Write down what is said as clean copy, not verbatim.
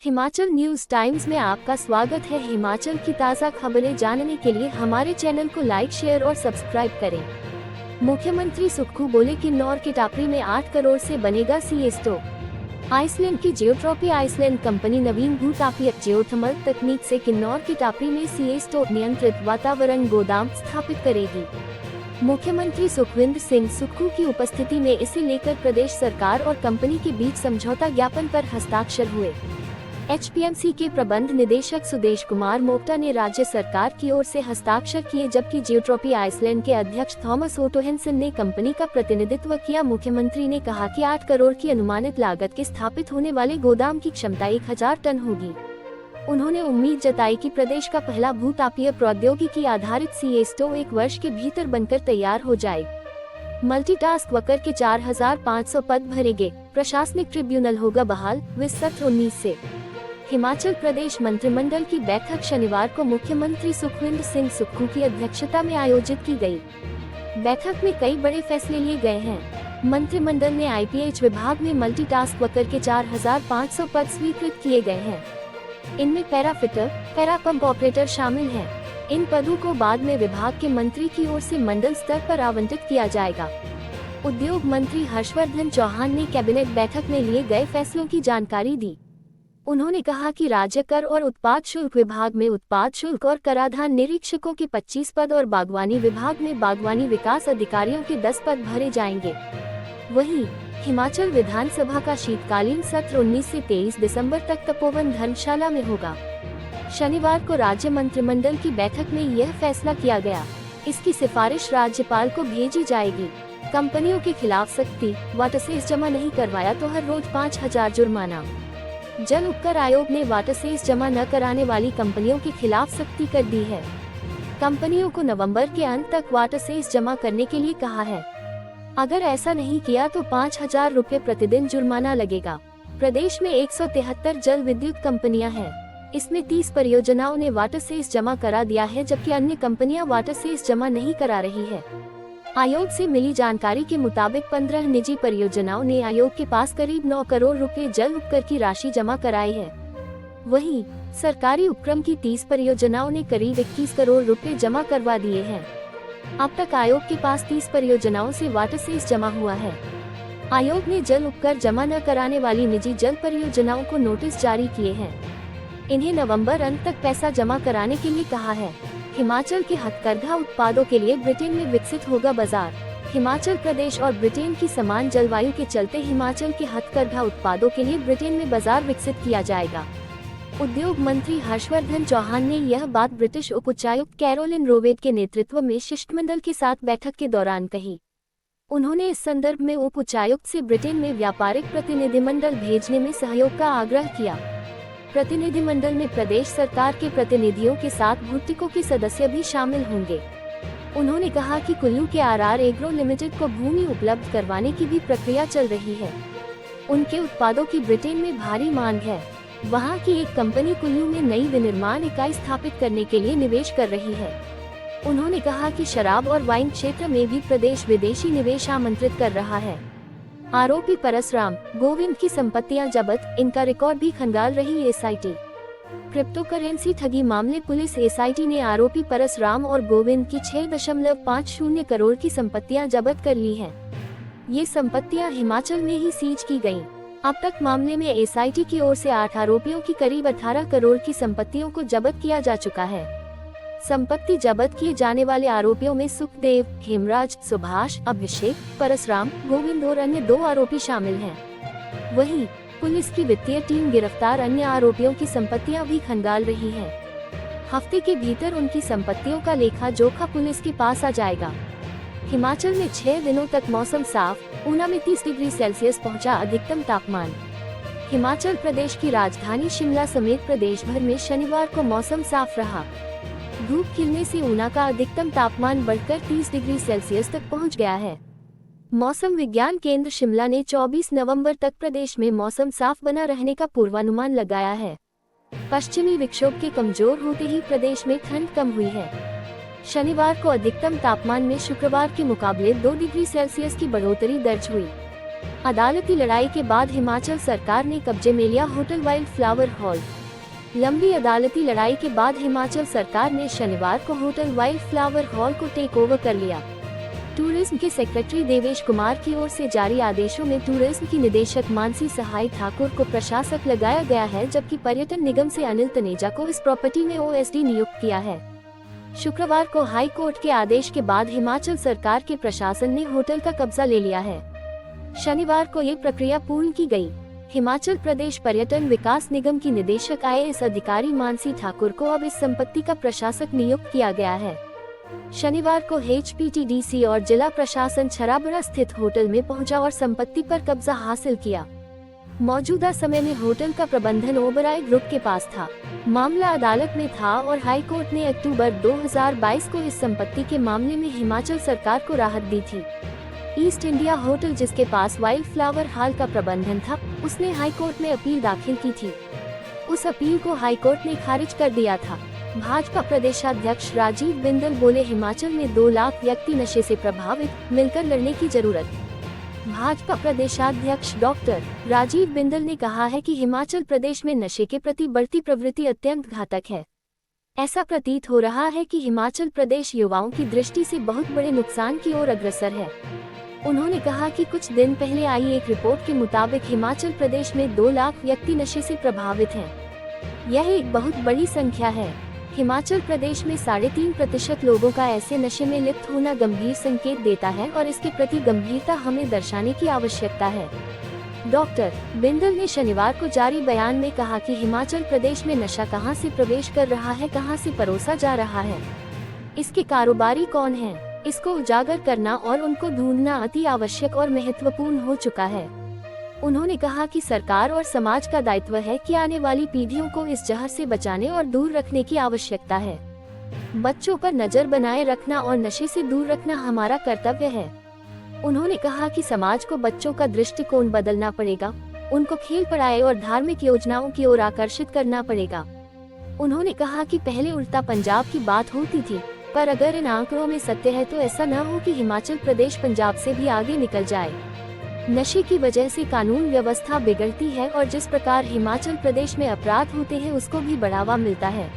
Himachal news times में आपका स्वागत है। हिमाचल की ताज़ा खबरें जानने के लिए हमारे चैनल को लाइक, शेयर और सब्सक्राइब करें। मुख्यमंत्री सुक्खू बोले कि किन्नौर की टापरी में 8 करोड़ से बनेगा सीएसटो। आइसलैंड की जियोट्रॉपी आइसलैंड कंपनी नवीन भूतापीय जियोथर्मल तकनीक से किन्नौर की टापरी में सीएसटो नियंत्रित वातावरण गोदाम स्थापित करेगी। मुख्यमंत्री सुखविंदर सिंह सुक्खू की उपस्थिति में इसे लेकर प्रदेश सरकार और कंपनी के बीच समझौता ज्ञापन पर हस्ताक्षर हुए। एचपीएमसी के प्रबंध निदेशक सुदेश कुमार मोक्टा ने राज्य सरकार की ओर से हस्ताक्षर किए, जबकि जियोट्रॉपी आइसलैंड के अध्यक्ष थॉमस ओटोहेंसन ने कंपनी का प्रतिनिधित्व किया। मुख्यमंत्री ने कहा कि 8 करोड़ की अनुमानित लागत के स्थापित होने वाले गोदाम की क्षमता 1000 टन होगी। उन्होंने उम्मीद जताई कि प्रदेश का पहला भूतापीय प्रौद्योगिकी आधारित सीएसटो 1 वर्ष के भीतर बनकर तैयार हो जाए। मल्टीटास्क वर्कर के 4500 पद भरेंगे। प्रशासनिक ट्रिब्यूनल होगा बहाल। सत्र 19 से। हिमाचल प्रदेश मंत्रिमंडल की बैठक शनिवार को मुख्यमंत्री सुखविंदर सिंह सुक्खू की अध्यक्षता में आयोजित की गई। बैठक में कई बड़े फैसले लिए गए हैं। मंत्रिमंडल ने आईपीएच विभाग में मल्टीटास्क वर्कर के 4500 पद स्वीकृत किए गए हैं। इनमें para fitter, para pump operator शामिल हैं। इन पदों को बाद में विभाग के मंत्री की ओर से मंडल स्तर पर आवंटित किया जाएगा। उद्योग मंत्री हर्षवर्धन चौहान ने कैबिनेट बैठक में लिए गए फैसलों की जानकारी दी। उन्होंने कहा कि राज्य कर और उत्पाद शुल्क विभाग में उत्पाद शुल्क और कराधान निरीक्षकों के 25 पद और बागवानी विभाग में बागवानी विकास अधिकारियों के 10 पद भरे जाएंगे। वहीं हिमाचल विधानसभा का शीतकालीन सत्र 19 से 23 दिसंबर तक तपोवन धर्मशाला में होगा। शनिवार को राज्य मंत्रिमंडल की बैठक में यह फैसला किया गया। इसकी सिफारिश राज्यपाल को भेजी जाएगी। कंपनियों के खिलाफ सख्ती, वाटर सेस जमा नहीं करवाया तो हर रोज 5000 जुर्माना। जल उपकर आयोग ने वाटर सेस जमा न कराने वाली कंपनियों के खिलाफ सख्ती कर दी है। कंपनियों को नवंबर के अंत तक वाटर सेस जमा करने के लिए कहा है। अगर ऐसा नहीं किया तो 5000 रुपए प्रतिदिन जुर्माना लगेगा। प्रदेश में 173 जल विद्युत कंपनियां हैं। इसमें 30 परियोजनाओं ने वाटर सेस जमा करा दिया है, जबकि अन्य कंपनियां वाटर सेस जमा नहीं करा रही है। आयोग से मिली जानकारी के मुताबिक 15 निजी परियोजनाओं ने आयोग के पास करीब 9 करोड़ रुपए जल उपकर की राशि जमा कराई है। वहीं सरकारी उपक्रम की 30 परियोजनाओं ने करीब 21 करोड़ रुपए जमा करवा दिए हैं। अब तक आयोग के पास 30 परियोजनाओं से वाटर सेस जमा हुआ है। आयोग ने जल उपकर जमा न कराने वाली निजी जल परियोजनाओं को नोटिस जारी किए हैं। इन्हें नवंबर अंत तक पैसा जमा कराने के लिए कहा है। हिमाचल के हथकरघा उत्पादों के लिए ब्रिटेन में विकसित होगा बाजार। हिमाचल प्रदेश और ब्रिटेन की समान जलवायु के चलते हिमाचल के हथकरघा उत्पादों के लिए ब्रिटेन में बाजार विकसित किया जाएगा। उद्योग मंत्री हर्षवर्धन चौहान ने यह बात ब्रिटिश उप उच्चायुक्त कैरोलिन रोवेट के नेतृत्व में शिष्टमंडल के साथ बैठक के दौरान कही। उन्होंने इस संदर्भ में उप उच्चायुक्त से ब्रिटेन में व्यापारिक प्रतिनिधिमंडल भेजने में सहयोग का आग्रह किया। प्रतिनिधिमंडल में प्रदेश सरकार के प्रतिनिधियों के साथ भूटिको के सदस्य भी शामिल होंगे। उन्होंने कहा कि कुल्लू के आरआर एग्रो लिमिटेड को भूमि उपलब्ध करवाने की भी प्रक्रिया चल रही है। उनके उत्पादों की ब्रिटेन में भारी मांग है। वहां की एक कंपनी कुल्लू में नई विनिर्माण इकाई स्थापित करने के लिए निवेश कर रही है। उन्होंने कहा कि शराब और वाइन क्षेत्र में भी प्रदेश विदेशी निवेश आमंत्रित कर रहा है। आरोपी परसराम गोविंद की संपत्तियां जब्त, इनका रिकॉर्ड भी खंगाल रही एसआईटी। क्रिप्टो करेंसी ठगी मामले पुलिस एसआईटी ने आरोपी परसराम और गोविंद की 6.50 करोड़ की संपत्तियां जब्त कर ली हैं। ये संपत्तियां हिमाचल में ही सीज की गयीं। अब तक मामले में एसआईटी की ओर से 8 आरोपियों की करीब 18 करोड़ की संपत्तियों को जब्त किया जा चुका है। संपत्ति जब्त किए जाने वाले आरोपियों में सुखदेव, हेमराज, सुभाष, अभिषेक, परसराम, गोविंद और अन्य 2 आरोपी शामिल हैं। वहीं पुलिस की वित्तीय टीम गिरफ्तार अन्य आरोपियों की संपत्तियां भी खंगाल रही है। हफ्ते के भीतर उनकी संपत्तियों का लेखा जोखा पुलिस के पास आ जाएगा। हिमाचल में 6 दिनों तक मौसम साफ। ऊना में 30 डिग्री सेल्सियस पहुंचा अधिकतम तापमान। हिमाचल प्रदेश की राजधानी शिमला समेत प्रदेश भर में शनिवार को मौसम साफ रहा। धूप खिलने से ऊना का अधिकतम तापमान बढ़कर 30 डिग्री सेल्सियस तक पहुंच गया है। मौसम विज्ञान केंद्र शिमला ने 24 नवंबर तक प्रदेश में मौसम साफ बना रहने का पूर्वानुमान लगाया है। पश्चिमी विक्षोभ के कमजोर होते ही प्रदेश में ठंड कम हुई है। शनिवार को अधिकतम तापमान में शुक्रवार के मुकाबले 2 डिग्री सेल्सियस की बढ़ोतरी दर्ज हुई। अदालती लड़ाई के बाद हिमाचल सरकार ने कब्जे में लिया होटल वाइल्ड फ्लावर हॉल। लंबी अदालती लड़ाई के बाद हिमाचल सरकार ने शनिवार को होटल वाइल्ड फ्लावर हॉल को टेक ओवर कर लिया। टूरिज्म के सेक्रेटरी देवेश कुमार की ओर से जारी आदेशों में टूरिज्म की निदेशक मानसी सहाय ठाकुर को प्रशासक लगाया गया है, जबकि पर्यटन निगम से अनिल तनेजा को इस प्रॉपर्टी में ओएसडी नियुक्त किया है। शुक्रवार को हाई कोर्ट के आदेश के बाद हिमाचल सरकार के प्रशासन ने होटल का कब्जा ले लिया है। शनिवार को ये प्रक्रिया पूर्ण की गई। हिमाचल प्रदेश पर्यटन विकास निगम की निदेशक आईएएस अधिकारी मानसी ठाकुर को अब इस संपत्ति का प्रशासक नियुक्त किया गया है। शनिवार को एचपीटीडीसी और जिला प्रशासन छराबड़ा स्थित होटल में पहुंचा और संपत्ति पर कब्जा हासिल किया। मौजूदा समय में होटल का प्रबंधन ओबराय ग्रुप के पास था। मामला अदालत में था और हाई कोर्ट ने अक्टूबर 2022 को इस संपत्ति के मामले में हिमाचल सरकार को राहत दी थी। ईस्ट इंडिया होटल, जिसके पास वाइल्ड फ्लावर हॉल का प्रबंधन था, उसने हाई कोर्ट में अपील दाखिल की थी। उस अपील को हाई कोर्ट ने खारिज कर दिया था। भाजपा प्रदेशाध्यक्ष राजीव बिंदल बोले, हिमाचल में 2 लाख व्यक्ति नशे से प्रभावित, मिलकर लड़ने की जरूरत। भाजपा प्रदेशाध्यक्ष डॉक्टर राजीव बिंदल ने कहा है कि हिमाचल प्रदेश में नशे के प्रति बढ़ती प्रवृत्ति अत्यंत घातक है। ऐसा प्रतीत हो रहा है कि हिमाचल प्रदेश युवाओं की दृष्टि से बहुत बड़े नुकसान की ओर अग्रसर है। उन्होंने कहा कि कुछ दिन पहले आई एक रिपोर्ट के मुताबिक हिमाचल प्रदेश में 2 लाख व्यक्ति नशे से प्रभावित हैं। यह एक बहुत बड़ी संख्या है। हिमाचल प्रदेश में 3.5% लोगों का ऐसे नशे में लिप्त होना गंभीर संकेत देता है और इसके प्रति गंभीरता हमें दर्शाने की आवश्यकता है। डॉक्टर बिंदल ने शनिवार को जारी बयान में कहा कि हिमाचल प्रदेश में नशा कहां से प्रवेश कर रहा है, कहां से परोसा जा रहा है, इसके कारोबारी कौन हैं, इसको उजागर करना और उनको ढूंढना अति आवश्यक और महत्वपूर्ण हो चुका है। उन्होंने कहा कि सरकार और समाज का दायित्व है कि आने वाली पीढ़ियों को इस जहर से बचाने और दूर रखने की आवश्यकता है। बच्चों पर नजर बनाए रखना और नशे से दूर रखना हमारा कर्तव्य है। उन्होंने कहा कि समाज को बच्चों का दृष्टिकोण बदलना पड़ेगा, उनको खेल पढ़ाई और धार्मिक योजनाओं की ओर आकर्षित करना पड़ेगा। उन्होंने कहा कि पहले उल्टा पंजाब की बात होती थी, पर अगर इन आंकड़ों में सत्य है तो ऐसा न हो कि हिमाचल प्रदेश पंजाब से भी आगे निकल जाए। नशे की वजह से कानून व्यवस्था बिगड़ती है और जिस प्रकार हिमाचल प्रदेश में अपराध होते हैं उसको भी बढ़ावा मिलता है।